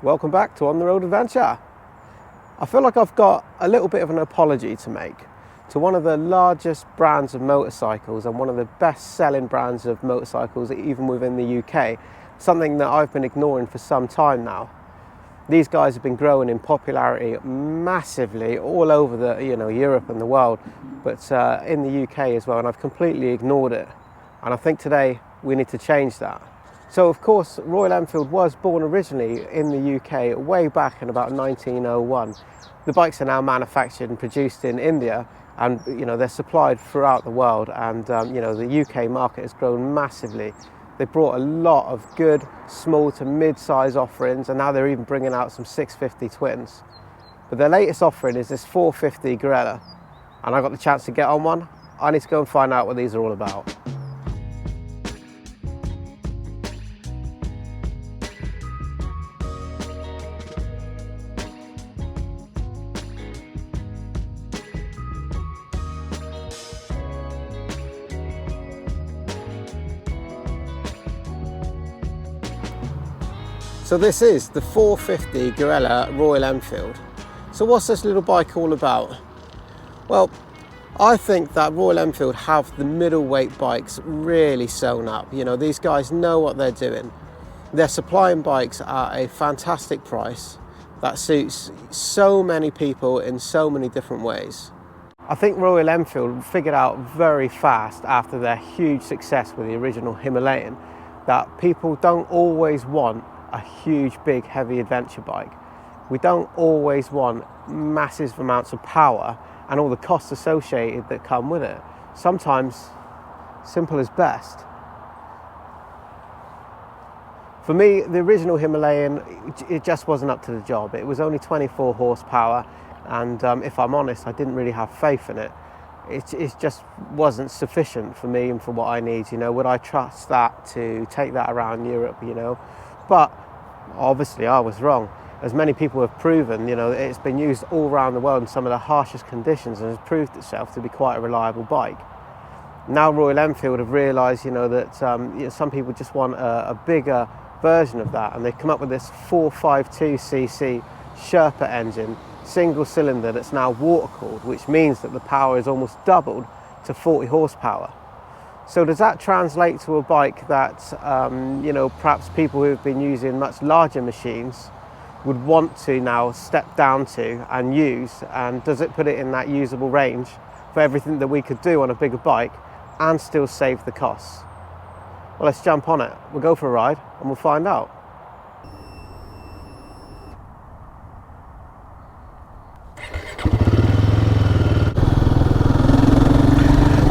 Welcome back to On the Road Adventure. I feel like I've got a little bit of an apology to make to one of the largest brands of motorcycles and one of the best selling brands of motorcycles even within the UK, something that I've been ignoring for some time now. These guys have been growing in popularity massively all over Europe and the world, but in the UK as well, and I've completely ignored it. And I think today we need to change that. So of course, Royal Enfield was born originally in the UK way back in about 1901. The bikes are now manufactured and produced in India, and they're supplied throughout the world, and the UK market has grown massively. They brought a lot of good small to mid-size offerings, and now they're even bringing out some 650 twins. But their latest offering is this 450 Guerrilla, and I got the chance to get on one. I need to go and find out what these are all about. So this is the 450 Guerrilla Royal Enfield. So what's this little bike all about? Well, I think that Royal Enfield have the middleweight bikes really sewn up. These guys know what they're doing. They're supplying bikes at a fantastic price that suits so many people in so many different ways. I think Royal Enfield figured out very fast after their huge success with the original Himalayan that people don't always want a huge, big, heavy adventure bike. We don't always want massive amounts of power and all the costs associated that come with it. Sometimes simple is best. For me, the original Himalayan, it just wasn't up to the job. It was only 24 horsepower, and if I'm honest, I didn't really have faith in it. It just wasn't sufficient for me and for what I need. Would I trust that to take that around Europe? But obviously I was wrong. As many people have proven, it's been used all around the world in some of the harshest conditions and has proved itself to be quite a reliable bike. Now Royal Enfield have realised, that some people just want a bigger version of that, and they've come up with this 452cc Sherpa engine, single cylinder, that's now water cooled, which means that the power is almost doubled to 40 horsepower. So does that translate to a bike that, perhaps people who have been using much larger machines would want to now step down to and use? And does it put it in that usable range for everything that we could do on a bigger bike and still save the costs? Well, let's jump on it. We'll go for a ride and we'll find out.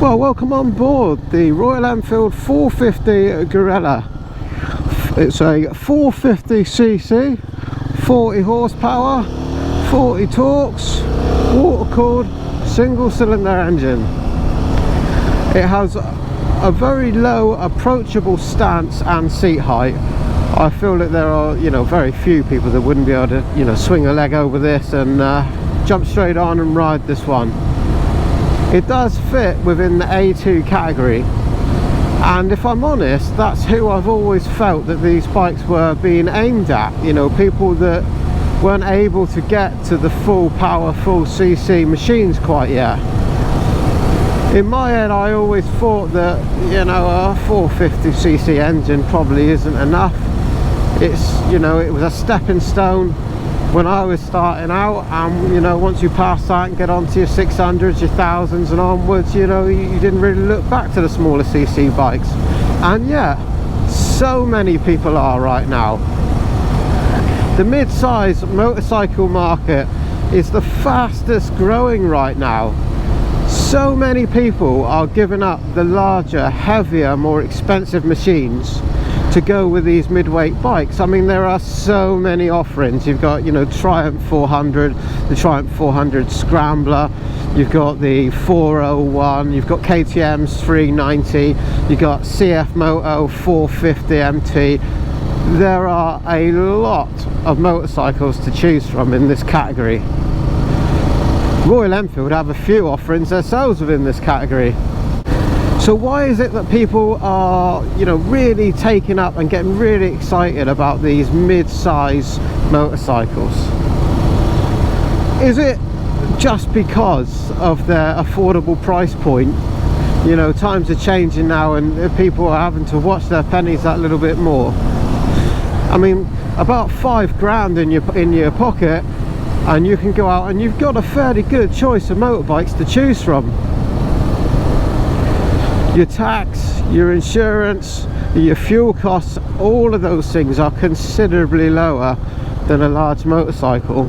Well, welcome on board the Royal Enfield 450 Guerrilla. It's a 450cc, 40 horsepower, 40 torques, water-cooled, single-cylinder engine. It has a very low approachable stance and seat height. I feel that there are, very few people that wouldn't be able to, swing a leg over this and jump straight on and ride this one. It does fit within the A2 category, and if I'm honest, that's who I've always felt that these bikes were being aimed at. People that weren't able to get to the full power, full CC machines quite yet. In my head, I always thought that a 450cc engine probably isn't enough. It's it was a stepping stone when I was starting out, and once you pass that and get onto your 600s, your 1000s and onwards, you didn't really look back to the smaller cc bikes, and yet so many people are right now. The mid-size motorcycle market is the fastest growing right now. So many people are giving up the larger, heavier, more expensive machines to go with these midweight bikes. I mean, there are so many offerings. You've got Triumph 400, the Triumph 400 Scrambler, you've got the 401, you've got KTM's 390, you've got CF Moto 450 MT. There are a lot of motorcycles to choose from in this category. Royal Enfield have a few offerings themselves within this category. So why is it that people are, really taking up and getting really excited about these mid-size motorcycles. Is it just because of their affordable price point? You know, times are changing now and people are having to watch their pennies that little bit more. I mean, about £5 in your pocket and you can go out and you've got a fairly good choice of motorbikes to choose from. Your tax, your insurance, your fuel costs, all of those things are considerably lower than a large motorcycle.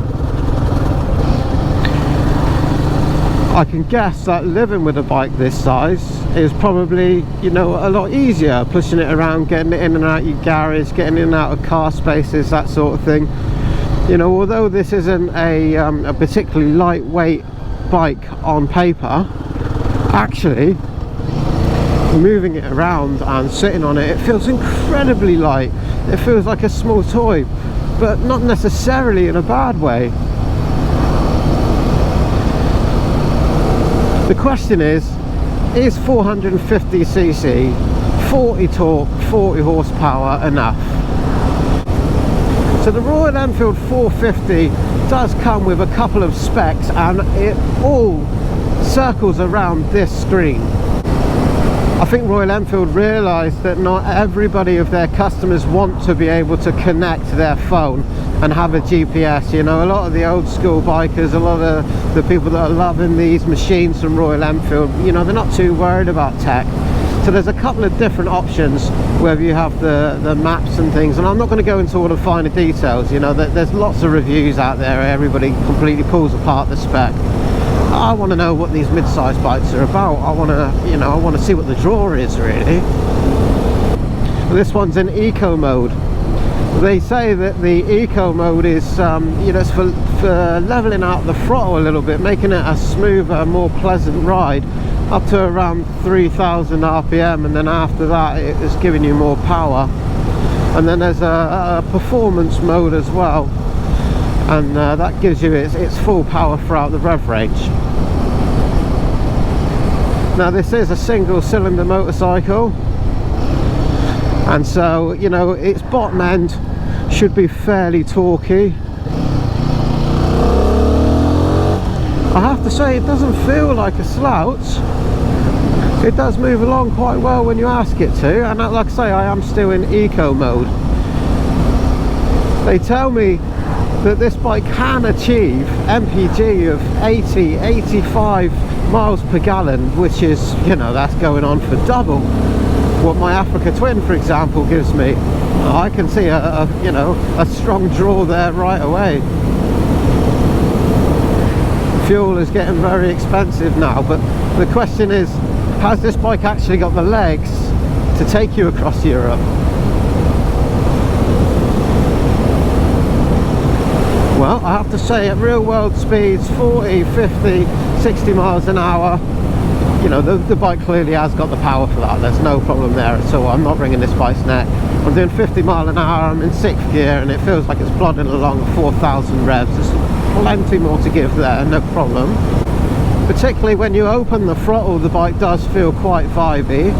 I can guess that living with a bike this size is probably, you know, a lot easier, pushing it around, getting it in and out your garage, getting in and out of car spaces, that sort of thing. You know, although this isn't a particularly lightweight bike on paper, actually moving it around and sitting on it, it feels incredibly light. It feels like a small toy, but not necessarily in a bad way. The question is 450cc, 40 torque, 40 horsepower enough? So the Royal Enfield 450 does come with a couple of specs, and it all circles around this screen. I think Royal Enfield realised that not everybody of their customers want to be able to connect their phone and have a GPS. You know, a lot of the old school bikers, a lot of the people that are loving these machines from Royal Enfield, you know, they're not too worried about tech. So there's a couple of different options, whether you have the maps and things, and I'm not going to go into all the finer details. You know, there's lots of reviews out there, everybody completely pulls apart the spec. I want to know what these mid-size bikes are about. I want to, you know, I want to see what the draw is really. This one's in eco mode. They say that the eco mode is, you know, it's for leveling out the throttle a little bit, making it a smoother, more pleasant ride, up to around 3000 RPM, and then after that it's giving you more power. And then there's a performance mode as well, and that gives you its full power throughout the rev range. Now this is a single cylinder motorcycle, and so, you know, its bottom end should be fairly torquey. I have to say, it doesn't feel like a slouch. It does move along quite well when you ask it to, and like I say, I am still in eco mode. They tell me that this bike can achieve MPG of 80-85 miles per gallon, which is, you know, that's going on for double what my Africa Twin, for example, gives me. I can see you know, a strong draw there right away. Fuel is getting very expensive now, but the question is, has this bike actually got the legs to take you across Europe? Well, I have to say, at real world speeds, 40, 50, 60 miles an hour, you know, the bike clearly has got the power for that. There's no problem there at all. I'm not wringing this bike's neck. I'm doing 50 mile an hour, I'm in 6th gear, and it feels like it's plodding along at 4,000 revs. There's plenty more to give there, no problem. Particularly when you open the throttle, the bike does feel quite vibey.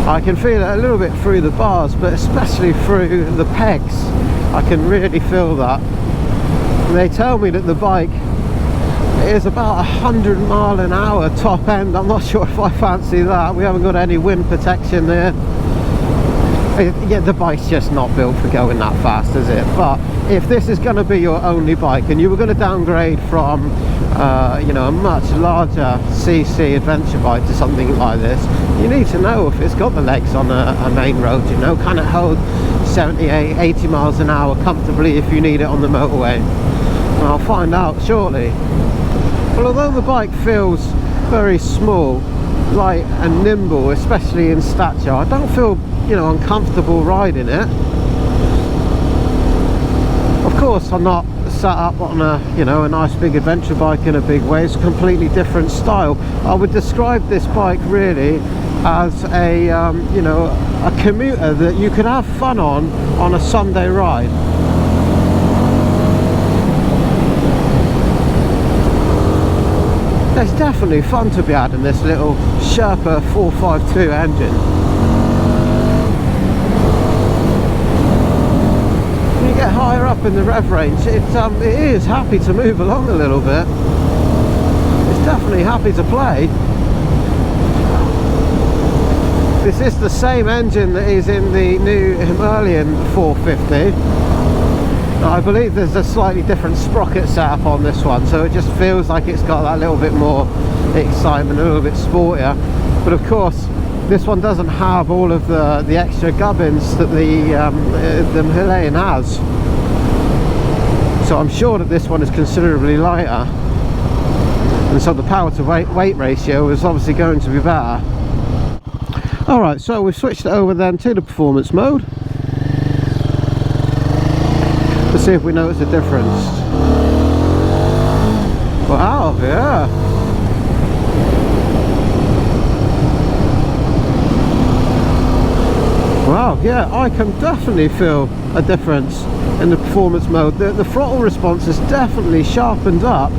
I can feel it a little bit through the bars, but especially through the pegs. I can really feel that. And they tell me that the bike is about 100 mile an hour top end. I'm not sure if I fancy that. We haven't got any wind protection there. Yeah, the bike's just not built for going that fast, is it? But if this is going to be your only bike and you were going to downgrade from you know, a much larger CC adventure bike to something like this, you need to know if it's got the legs on a main road, you know, can it hold 78, 80 miles an hour comfortably if you need it on the motorway? And I'll find out shortly. Well, although the bike feels very small, light and nimble, especially in stature, I don't feel, you know, uncomfortable riding it. Of course, I'm not sat up on a, you know, a nice big adventure bike in a big way. It's a completely different style. I would describe this bike really as a you know, a commuter that you could have fun on a Sunday ride. It's definitely fun to be had in this little Sherpa 452 engine. When you get higher up in the rev range, it is happy to move along a little bit. It's definitely happy to play. This is the same engine that is in the new Himalayan 450. I believe there's a slightly different sprocket setup on this one, so it just feels like it's got that little bit more excitement, a little bit sportier. But of course, this one doesn't have all of the extra gubbins that the Himalayan has. So I'm sure that this one is considerably lighter, and so the power to weight ratio is obviously going to be better. Alright, so we've switched it over then to the performance mode to see if we notice a difference. Wow, yeah. Wow, yeah, I can definitely feel a difference in the performance mode. The throttle response is definitely sharpened up.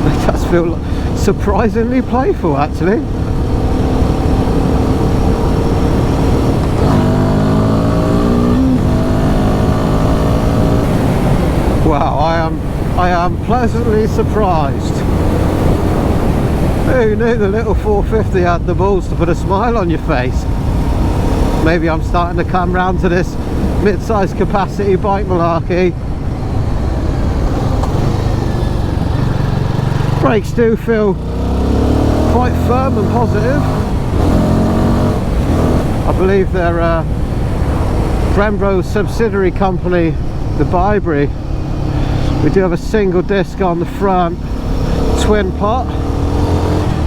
It does feel surprisingly playful, actually. Wow, I am pleasantly surprised. Who knew the little 450 had the balls to put a smile on your face? Maybe I'm starting to come round to this mid-size capacity bike malarkey. Brakes do feel quite firm and positive. I believe they're Brembo's subsidiary company, the Bybury. We do have a single disc on the front, twin pot,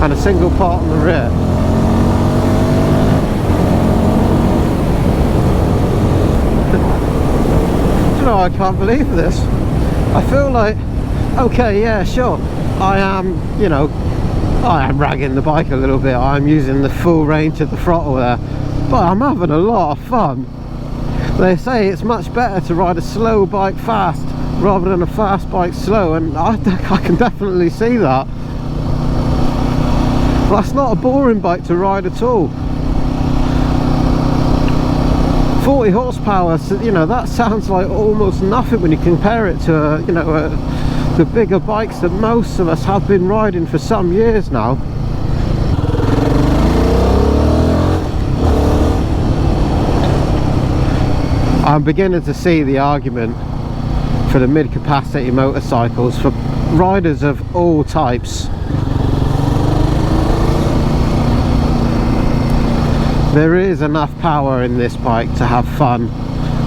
and a single pot on the rear. Do you know, I can't believe this. I feel like, okay, yeah, sure, I am, you know, I am ragging the bike a little bit. I'm using the full range of the throttle there, but I'm having a lot of fun. They say it's much better to ride a slow bike fast rather than a fast bike slow, and I can definitely see that. But that's not a boring bike to ride at all. 40 horsepower, so, you know, that sounds like almost nothing when you compare it to you know, the bigger bikes that most of us have been riding for some years now. I'm beginning to see the argument for the mid-capacity motorcycles for riders of all types. There is enough power in this bike to have fun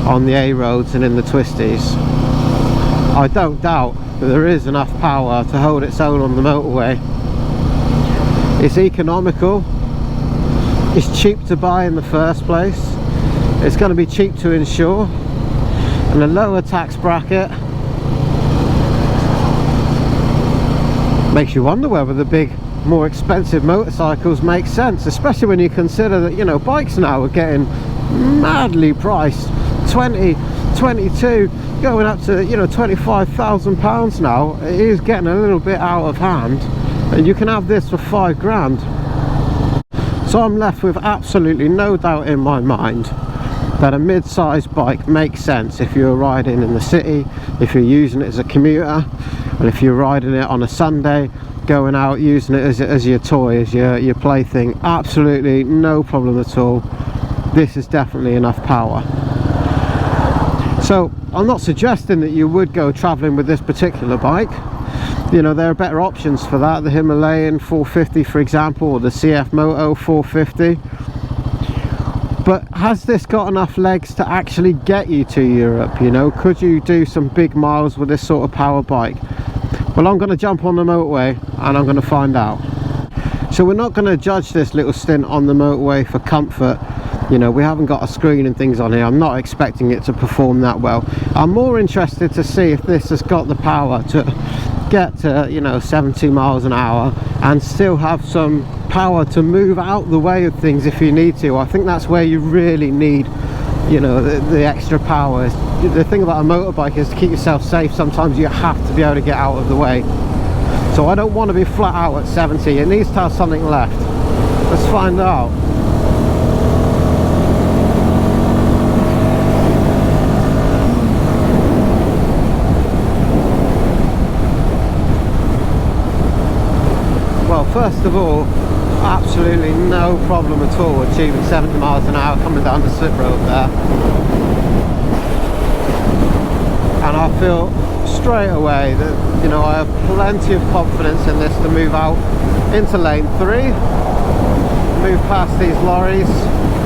on the A roads and in the twisties. I don't doubt that there is enough power to hold its own on the motorway. It's economical, it's cheap to buy in the first place, it's going to be cheap to insure, and a lower tax bracket makes you wonder whether the big, more expensive motorcycles make sense, especially when you consider that, you know, bikes now are getting madly priced. 20, 22, going up to, you know, £25,000 now. It is getting a little bit out of hand, and you can have this for £5 grand. So I'm left with absolutely no doubt in my mind that a mid-sized bike makes sense if you're riding in the city, if you're using it as a commuter, and if you're riding it on a Sunday, going out using it as your toy, as your plaything. Absolutely no problem at all. This is definitely enough power. So I'm not suggesting that you would go traveling with this particular bike. You know, there are better options for that, the Himalayan 450 for example, or the CF Moto 450. But has this got enough legs to actually get you to Europe? You know, could you do some big miles with this sort of power bike? Well, I'm going to jump on the motorway and I'm going to find out. So we're not going to judge this little stint on the motorway for comfort. You know, we haven't got a screen and things on here. I'm not expecting it to perform that well. I'm more interested to see if this has got the power to get to, you know, 70 miles an hour and still have some power to move out the way of things if you need to. I think that's where you really need you know, the extra power. The thing about a motorbike is to keep yourself safe. Sometimes you have to be able to get out of the way. So I don't want to be flat out at 70. It needs to have something left. Let's find out. Well, first of all, absolutely no problem at all achieving 70 miles an hour coming down the slip road there. And I feel straight away that, you know, I have plenty of confidence in this to move out into lane 3, move past these lorries.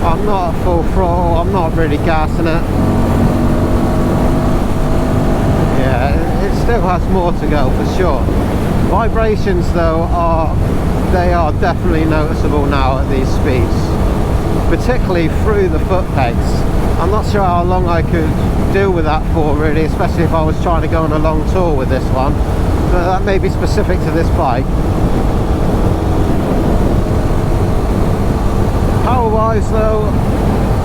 I'm not at full throttle, I'm not really gassing it. Yeah, it still has more to go for sure. Vibrations though are definitely noticeable now at these speeds, particularly through the foot pegs. I'm not sure how long I could deal with that for really, especially if I was trying to go on a long tour with this one, but that may be specific to this bike. Power wise though,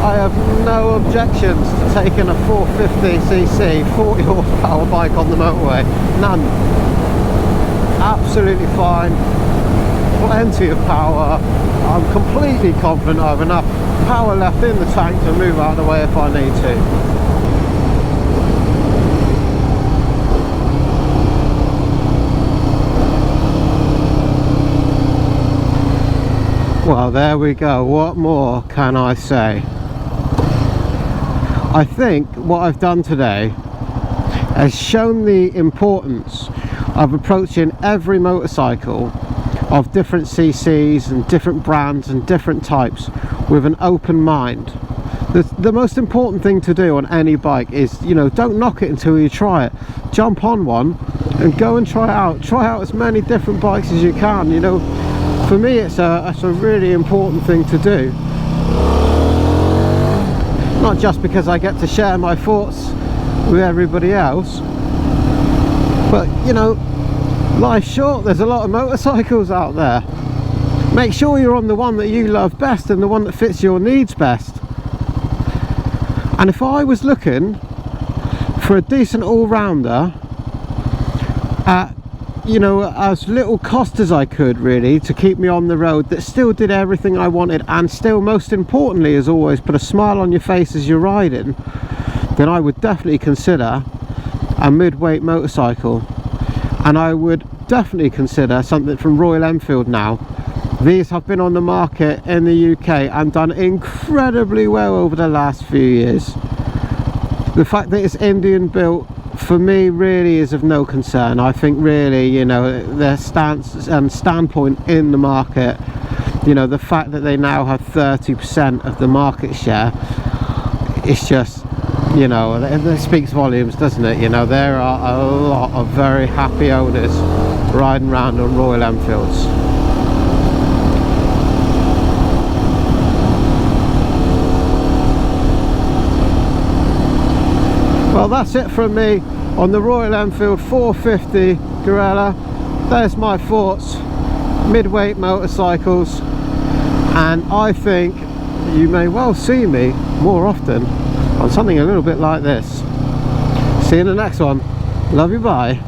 I have no objections to taking a 450cc 40 horsepower bike on the motorway, none. Absolutely fine, plenty of power. I'm completely confident I have enough power left in the tank to move out of the way if I need to. Well, there we go. What more can I say? I think what I've done today has shown the importance of approaching every motorcycle of different CCs and different brands and different types with an open mind. The most important thing to do on any bike is, you know, don't knock it until you try it. Jump on one and go and try it out. Try out as many different bikes as you can. You know, for me it's a really important thing to do. Not just because I get to share my thoughts with everybody else, but you know, life's short. There's a lot of motorcycles out there. Make sure you're on the one that you love best and the one that fits your needs best. And if I was looking for a decent all-rounder at, you know, as little cost as I could really to keep me on the road, that still did everything I wanted and still, most importantly as always, put a smile on your face as you're riding, then I would definitely consider a mid-weight motorcycle. And I would definitely consider something from Royal Enfield now. These have been on the market in the UK and done incredibly well over the last few years. The fact that it's Indian built for me really is of no concern. I think really, you know, their stance and standpoint in the market, you know, the fact that they now have 30% of the market share, it's just, you know, it speaks volumes, doesn't it? You know, there are a lot of very happy owners riding around on Royal Enfields. Well, that's it from me on the Royal Enfield 450 Guerrilla. There's my thoughts, midweight motorcycles, and I think you may well see me more often on something a little bit like this. See you in the next one. Love you, bye.